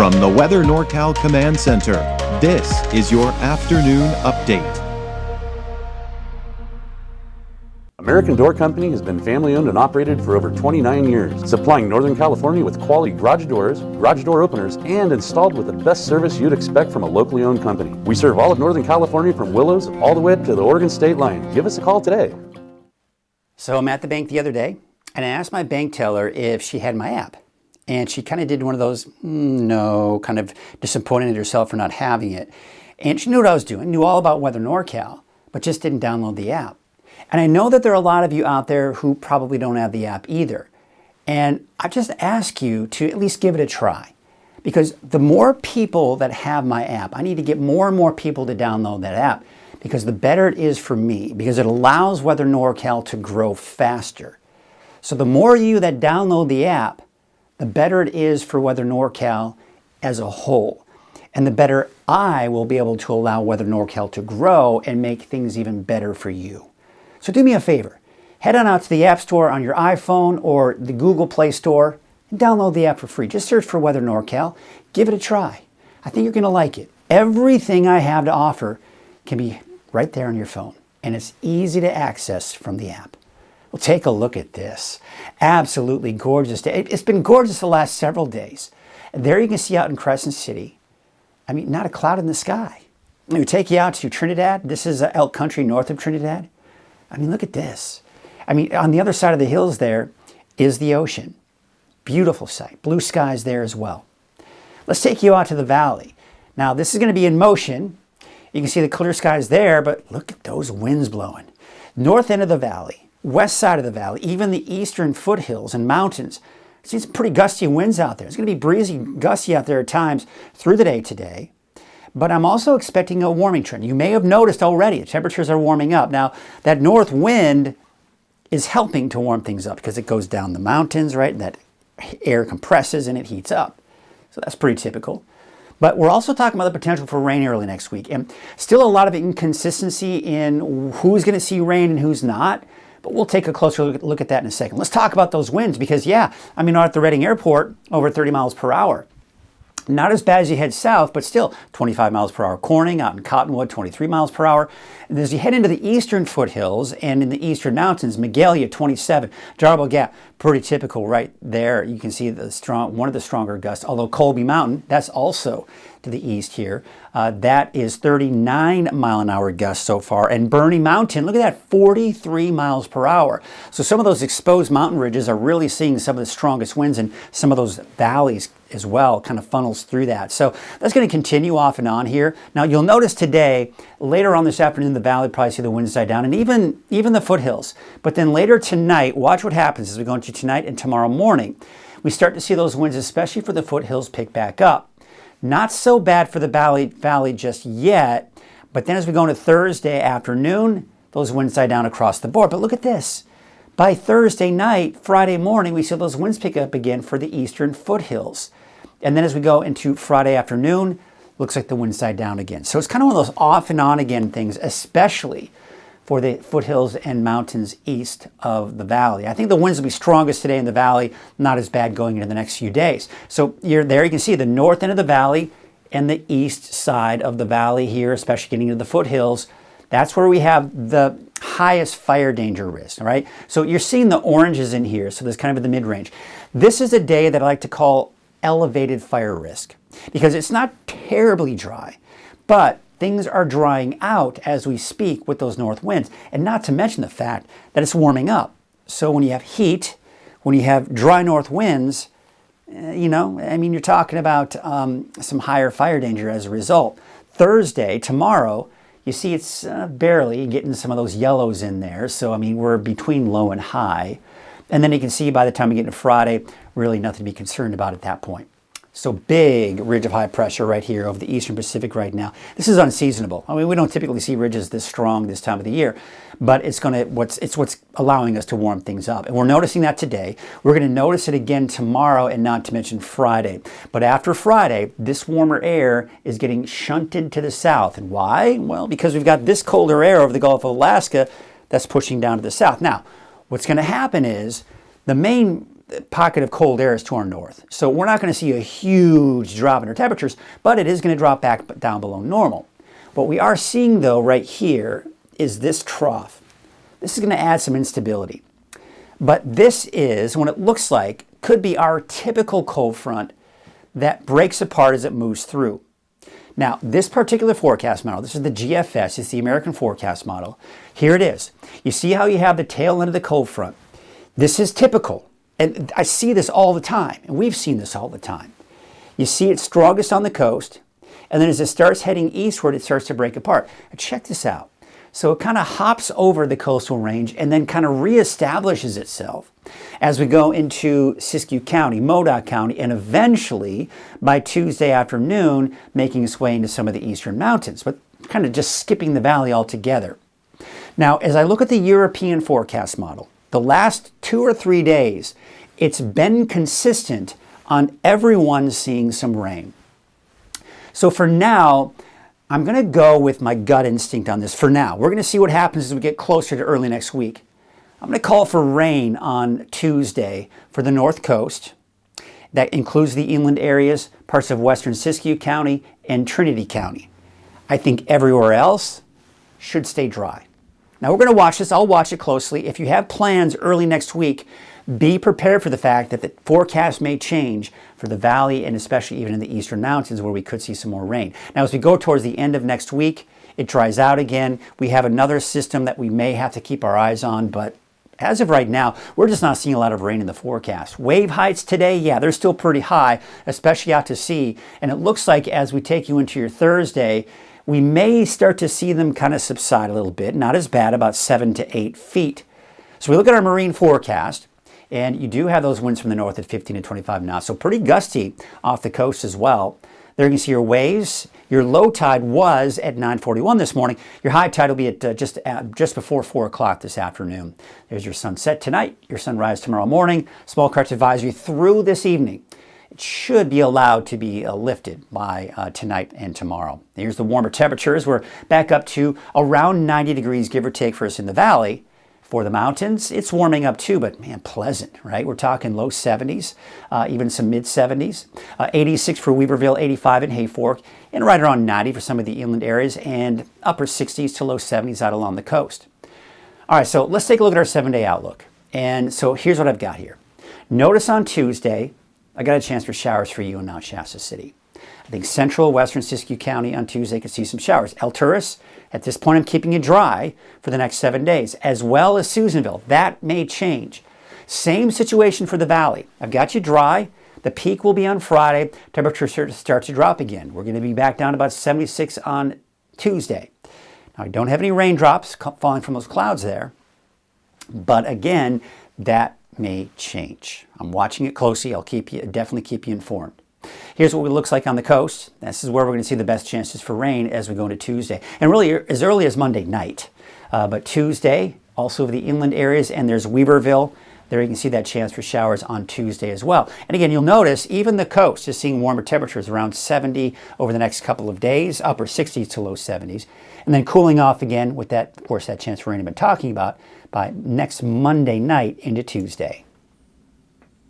From the Weather NorCal Command Center, this is your afternoon update. American Door Company has been family-owned and operated for over 29 years, supplying Northern California with quality garage doors, garage door openers, and installed with the best service you'd expect from a locally owned company. We serve all of Northern California from Willows all the way to the Oregon state line. Give us a call today. So I'm at the bank the other day, and I asked my bank teller if she had my app. And she kind of did one of those, no, kind of disappointed in herself for not having it. And she knew what I was doing, knew all about Weather NorCal, but just didn't download the app. And I know that there are a lot of you out there who probably don't have the app either. And I just ask you to at least give it a try. Because the more people that have my app, I need to get more and more people to download that app, because the better it is for me, because it allows Weather NorCal to grow faster. So the more you that download the app, the better it is for Weather NorCal as a whole. And the better I will be able to allow Weather NorCal to grow and make things even better for you. So do me a favor, head on out to the App Store on your iPhone or the Google Play Store and download the app for free. Just search for Weather NorCal, give it a try. I think you're going to like it. Everything I have to offer can be right there on your phone, and it's easy to access from the app. Well, take a look at this. Absolutely gorgeous day. It's been gorgeous the last several days. And there you can see out in Crescent City, I mean, not a cloud in the sky. We take you out to Trinidad. This is Elk Country north of Trinidad. I mean, look at this. I mean, on the other side of the hills there is the ocean. Beautiful sight. Blue skies there as well. Let's take you out to the valley. Now, this is going to be in motion. You can see the clear skies there, but look at those winds blowing. North end of the valley, west side of the valley, even the eastern foothills and mountains. See some pretty gusty winds out there. It's going to be breezy, gusty out there at times through the day today. But I'm also expecting a warming trend. You may have noticed already the temperatures are warming up. Now, that north wind is helping to warm things up because it goes down the mountains, right? And that air compresses and it heats up. So that's pretty typical. But we're also talking about the potential for rain early next week. And still a lot of inconsistency in who's going to see rain and who's not. But we'll take a closer look at that in a second. Let's talk about those winds because, yeah, I mean, at the Redding Airport, over 30 miles per hour. Not as bad as you head south, but still 25 miles per hour. Corning out in Cottonwood, 23 miles per hour. And as you head into the eastern foothills and in the eastern mountains, Magalia, 27. Jarbo Gap, pretty typical right there. You can see one of the stronger gusts, although Colby Mountain, that's also to the east here. That is 39 mile an hour gusts so far. And Bernie Mountain, look at that, 43 miles per hour. So some of those exposed mountain ridges are really seeing some of the strongest winds, and some of those valleys as well kind of funnels through that. So that's going to continue off and on here. Now you'll notice today, later on this afternoon, the valley probably see the winds die down, and even the foothills. But then later tonight, watch what happens as we go into tonight and tomorrow morning. We start to see those winds, especially for the foothills, pick back up. Not so bad for the valley just yet, but then as we go into Thursday afternoon, those winds die down across the board. But look at this. By Thursday night, Friday morning, we see those winds pick up again for the eastern foothills. And then as we go into Friday afternoon, looks like the winds die down again. So it's kind of one of those off and on again things, especially for the foothills and mountains east of the valley. I think the winds will be strongest today in the valley, not as bad going into the next few days. So you're there, you can see the north end of the valley and the east side of the valley here, especially getting into the foothills. That's where we have the highest fire danger risk, all right? So you're seeing the oranges in here, so there's kind of the mid-range. This is a day that I like to call elevated fire risk because it's not terribly dry, but things are drying out as we speak with those north winds, and not to mention the fact that it's warming up. So when you have heat, when you have dry north winds, you're talking about some higher fire danger as a result. Thursday, tomorrow, you see it's barely getting some of those yellows in there. So, I mean, we're between low and high. And then you can see by the time we get into Friday, really nothing to be concerned about at that point. So big ridge of high pressure right here over the eastern Pacific right now. This is unseasonable. I mean, we don't typically see ridges this strong this time of the year, but it's what's allowing us to warm things up. And we're noticing that today. We're going to notice it again tomorrow, and not to mention Friday. But after Friday, this warmer air is getting shunted to the south. And why? Well, because we've got this colder air over the Gulf of Alaska that's pushing down to the south. Now, what's going to happen is the main pocket of cold air is to our north. So we're not going to see a huge drop in our temperatures, but it is going to drop back down below normal. What we are seeing, though, right here is this trough. This is going to add some instability. But this is, what it looks like, could be our typical cold front that breaks apart as it moves through. Now, this particular forecast model, this is the GFS, it's the American forecast model. Here it is. You see how you have the tail end of the cold front. This is typical. And I see this all the time, and we've seen this all the time. You see it strongest on the coast, and then as it starts heading eastward, it starts to break apart. Now check this out. So it kind of hops over the coastal range and then kind of reestablishes itself as we go into Siskiyou County, Modoc County, and eventually by Tuesday afternoon, making its way into some of the eastern mountains, but kind of just skipping the valley altogether. Now, as I look at the European forecast model, the last 2 or 3 days, it's been consistent on everyone seeing some rain. So for now, I'm going to go with my gut instinct on this for now. We're going to see what happens as we get closer to early next week. I'm going to call for rain on Tuesday for the North Coast. That includes the inland areas, parts of western Siskiyou County and Trinity County. I think everywhere else should stay dry. Now we're going to watch this. I'll watch it closely. If you have plans early next week, be prepared for the fact that the forecast may change for the valley and especially even in the eastern mountains where we could see some more rain. Now, as we go towards the end of next week, it dries out again. We have another system that we may have to keep our eyes on, but as of right now, we're just not seeing a lot of rain in the forecast. Wave heights today, yeah, they're still pretty high, especially out to sea. And it looks like as we take you into your Thursday, we may start to see them kind of subside a little bit. Not as bad, about 7 to 8 feet. So we look at our marine forecast. And you do have those winds from the north at 15 to 25 knots. So pretty gusty off the coast as well. There you can see your waves. Your low tide was at 9:41 this morning. Your high tide will be at just before 4 o'clock this afternoon. There's your sunset tonight, your sunrise tomorrow morning. Small craft advisory through this evening. It should be allowed to be lifted by tonight and tomorrow. Here's the warmer temperatures. We're back up to around 90 degrees, give or take, for us in the valley. For the mountains, it's warming up too, but man, pleasant, right? We're talking low 70s, even some mid 70s. 86 for Weaverville, 85 in Hayfork, and right around 90 for some of the inland areas, and upper 60s to low 70s out along the coast. All right, so let's take a look at our 7-day outlook. And so here's what I've got here. Notice on Tuesday, I got a chance for showers for you in Mount Shasta City. I think central western Siskiyou County on Tuesday could see some showers. El Turris, at this point, I'm keeping it dry for the next 7 days, as well as Susanville. That may change. Same situation for the valley. I've got you dry. The peak will be on Friday. Temperature starts to drop again. We're going to be back down to about 76 on Tuesday. Now, I don't have any raindrops falling from those clouds there, but again, that may change. I'm watching it closely. I'll definitely keep you informed. Here's what it looks like on the coast. This is where we're going to see the best chances for rain as we go into Tuesday. And really as early as Monday night. But Tuesday, also the inland areas, and there's Weaverville. There you can see that chance for showers on Tuesday as well. And again, you'll notice even the coast is seeing warmer temperatures around 70 over the next couple of days, upper 60s to low 70s. And then cooling off again with that, of course, that chance for rain I've been talking about by next Monday night into Tuesday.